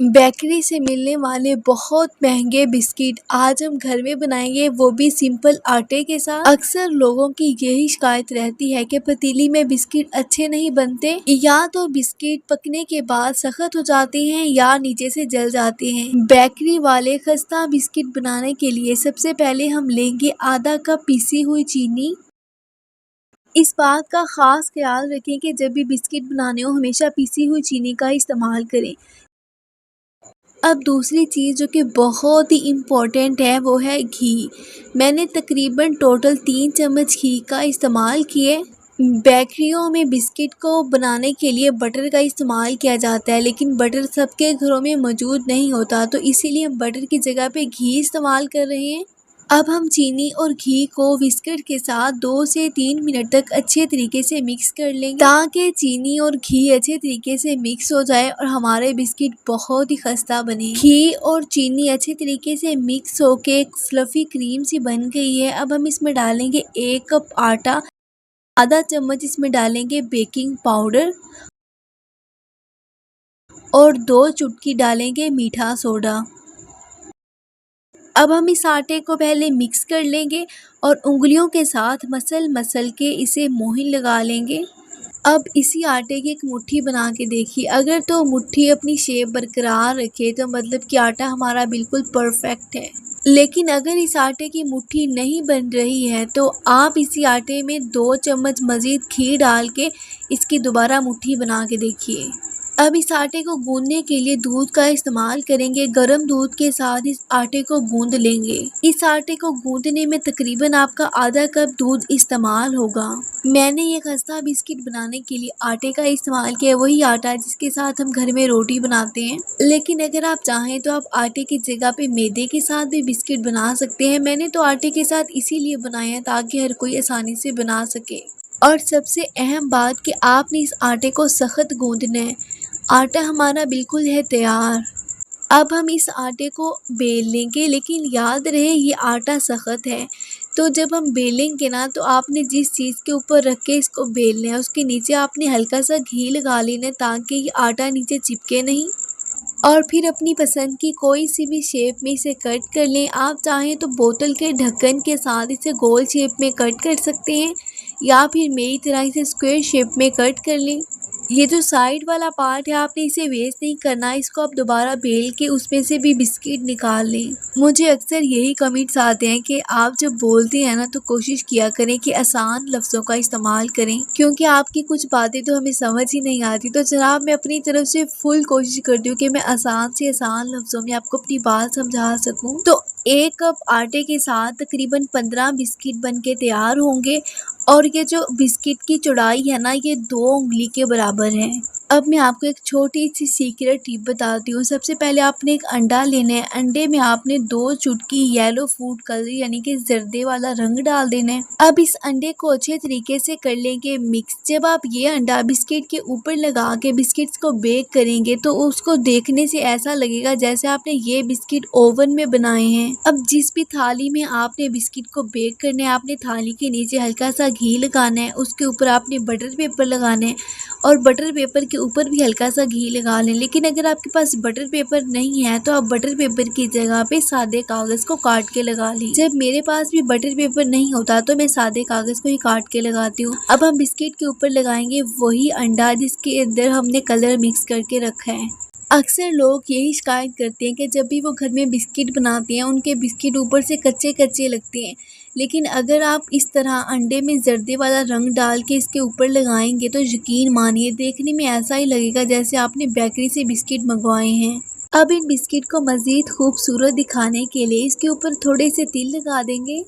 Bakery से मिलने वाले बहुत महंगे बिस्किट आज हम घर में बनाएंगे, वो भी सिंपल आटे के साथ। अक्सर लोगों की यही शिकायत रहती है कि पतीली में बिस्किट अच्छे नहीं बनते, या तो बिस्किट पकने के बाद सख्त हो जाते हैं या नीचे से जल जाते हैं। बेकरी वाले खस्ता बिस्किट बनाने के लिए सबसे पहले हम लेंगे आधा कप पीसी हुई चीनी। इस बात का खास ख्याल रखें कि जब भी बिस्किट बनाने हो हमेशा पीसी हुई चीनी का इस्तेमाल करें। अब दूसरी चीज़ जो कि बहुत ही इम्पोर्टेंट है वो है घी। मैंने तकरीबन टोटल 3 चम्मच घी का इस्तेमाल किए। बेकरियों में बिस्किट को बनाने के लिए बटर का इस्तेमाल किया जाता है, लेकिन बटर सबके घरों में मौजूद नहीं होता, तो इसीलिए हम बटर की जगह पे घी इस्तेमाल कर रहे हैं। अब हम चीनी और घी को विस्कर के साथ 2 से 3 मिनट तक अच्छे तरीके से मिक्स कर लेंगे, ताकि चीनी और घी अच्छे तरीके से मिक्स हो जाए और हमारे बिस्किट बहुत ही खस्ता बने। घी और चीनी अच्छे तरीके से मिक्स होके एक फ्लफी क्रीम सी बन गई है। अब हम इसमें डालेंगे 1 कप आटा, आधा चम्मच इसमें डालेंगे बेकिंग पाउडर और 2 चुटकी डालेंगे मीठा सोडा। अब हम इस आटे को पहले मिक्स कर लेंगे और उंगलियों के साथ मसल के इसे मोहन लगा लेंगे। अब इसी आटे की एक मुट्ठी बना के देखिए, अगर तो मुट्ठी अपनी शेप बरकरार रखे तो मतलब कि आटा हमारा बिल्कुल परफेक्ट है। लेकिन अगर इस आटे की मुट्ठी नहीं बन रही है तो आप इसी आटे में 2 चम्मच मज़ीद घी डाल के इसकी दोबारा मुट्ठी बना के देखिए। अब इस आटे को गूंदने के लिए दूध का इस्तेमाल करेंगे। गर्म दूध के साथ इस आटे को गूंद लेंगे। इस आटे को गूंदने में तकरीबन आपका आधा कप दूध इस्तेमाल होगा। मैंने ये खस्ता बिस्किट बनाने के लिए आटे का इस्तेमाल किया, वही आटा जिसके साथ हम घर में रोटी बनाते हैं। लेकिन अगर आप चाहें तो आप आटे की जगह पे मैदे के साथ भी बिस्किट बना सकते हैं। मैंने तो आटे के साथ इसीलिए बनाया ताकि हर कोई आसानी से बना सके। और सबसे अहम बात कि आपने इस आटे को सख्त गूंदना है। आटा हमारा बिल्कुल है तैयार। अब हम इस आटे को बेल लेंगे, लेकिन याद रहे ये आटा सख्त है, तो जब हम बेलेंगे ना तो आपने जिस चीज़ के ऊपर रख के इसको बेलना है उसके नीचे आपने हल्का सा घी लगा लेना है ताकि ये आटा नीचे चिपके नहीं। और फिर अपनी पसंद की कोई सी भी शेप में इसे कट कर लें। आप चाहें तो बोतल के ढक्कन के साथ इसे गोल शेप में कट कर सकते हैं, या फिर मेरी तरह इसे स्क्वायर शेप में कट कर लें। ये जो साइड वाला पार्ट है आपने इसे वेस्ट नहीं करना, इसको आप दोबारा बेल के उसमें से भी बिस्किट निकाल लें। मुझे अक्सर यही कमेंट्स आते हैं कि आप जब बोलते हैं ना तो कोशिश किया करें कि आसान लफ्ज़ों का इस्तेमाल करें, क्योंकि आपकी कुछ बातें तो हमें समझ ही नहीं आती। तो जनाब मैं अपनी तरफ से फुल कोशिश करती हूँ कि मैं आसान से आसान लफ्ज़ों में आपको अपनी बात समझा सकूँ। तो 1 कप आटे के साथ तकरीबन 15 बिस्किट बन के तैयार होंगे, और ये जो बिस्किट की चौड़ाई है ना ये 2 उंगली के बराबर है। अब मैं आपको एक छोटी सी सीक्रेट टिप बताती हूँ। सबसे पहले आपने एक अंडा लेना है। अंडे में आपने 2 चुटकी येलो फूड कलर यानी कि जर्दे वाला रंग डाल देना है। अब इस अंडे को अच्छे तरीके से कर लेंगे मिक्स। जब आप ये अंडा बिस्किट के ऊपर लगा के बिस्किट्स को बेक करेंगे तो उसको देखने से ऐसा लगेगा जैसे आपने ये बिस्किट ओवन में बनाए हैं। अब जिस भी थाली में आपने बिस्किट को बेक करना है, आपने थाली के नीचे हल्का सा घी लगाना है, उसके ऊपर आपने बटर पेपर लगाना है और बटर पेपर के ऊपर भी हल्का सा घी लगा लें। लेकिन अगर आपके पास बटर पेपर नहीं है तो आप बटर पेपर की जगह पे सादे कागज़ को काट के लगा लें। जब मेरे पास भी बटर पेपर नहीं होता तो मैं सादे कागज़ को ही काट के लगाती हूँ। अब हम बिस्किट के ऊपर लगाएंगे वही अंडा जिसके अंदर हमने कलर मिक्स करके रखा है। अक्सर लोग यही शिकायत करते हैं कि जब भी वो घर में बिस्किट बनाते हैं उनके बिस्किट ऊपर से कच्चे कच्चे लगते हैं। लेकिन अगर आप इस तरह अंडे में जर्दे वाला रंग डाल के इसके ऊपर लगाएंगे तो यकीन मानिए देखने में ऐसा ही लगेगा जैसे आपने बेकरी से बिस्किट मंगवाए हैं। अब इन बिस्किट को मज़ीद खूबसूरत दिखाने के लिए इसके ऊपर थोड़े से तिल लगा देंगे।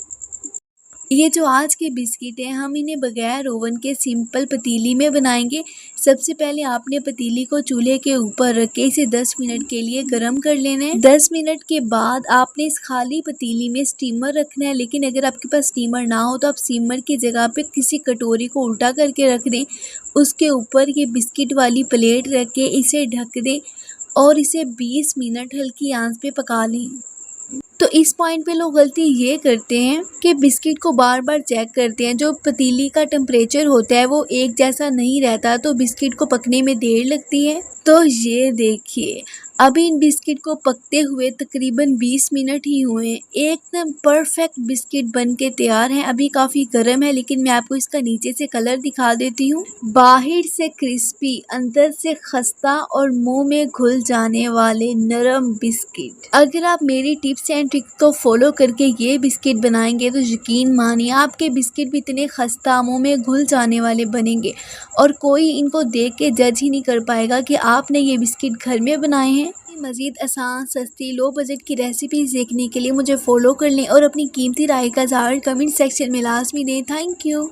ये जो आज के बिस्किट हैं हम इन्हें बगैर ओवन के सिंपल पतीली में बनाएंगे। सबसे पहले आपने पतीली को चूल्हे के ऊपर रख के इसे 10 मिनट के लिए गर्म कर लेना है। 10 मिनट के बाद आपने इस खाली पतीली में स्टीमर रखना है। लेकिन अगर आपके पास स्टीमर ना हो तो आप स्टीमर की जगह पे किसी कटोरी को उल्टा करके रख दें, उसके ऊपर ये बिस्किट वाली प्लेट रख के इसे ढक दें और इसे 20 मिनट हल्की आंच पे पका लें। तो इस पॉइंट पे लोग गलती ये करते हैं कि बिस्किट को बार बार चेक करते हैं। जो पतीली का टेम्परेचर होता है वो एक जैसा नहीं रहता, तो बिस्किट को पकने में देर लगती है। तो ये देखिए अभी इन बिस्किट को पकते हुए तकरीबन 20 मिनट ही हुए हैं। एकदम परफेक्ट बिस्किट बन के तैयार हैं। अभी काफ़ी गर्म है लेकिन मैं आपको इसका नीचे से कलर दिखा देती हूँ। बाहर से क्रिस्पी, अंदर से खस्ता और मुंह में घुल जाने वाले नरम बिस्किट। अगर आप मेरी टिप्स एंड ट्रिक्स को फॉलो करके ये बिस्किट बनाएंगे तो यकीन मानिए आपके बिस्किट भी इतने खस्ता, मुंह में घुल जाने वाले बनेंगे और कोई इनको देख के जज ही नहीं कर पाएगा कि आपने ये बिस्किट घर में बनाए हैं। मज़ीद आसान, सस्ती, लो बजट की रेसिपीज़ देखने के लिए मुझे फॉलो कर लें और अपनी कीमती राय का इज़हार कमेंट सेक्शन में लाजमी दें। Thank you.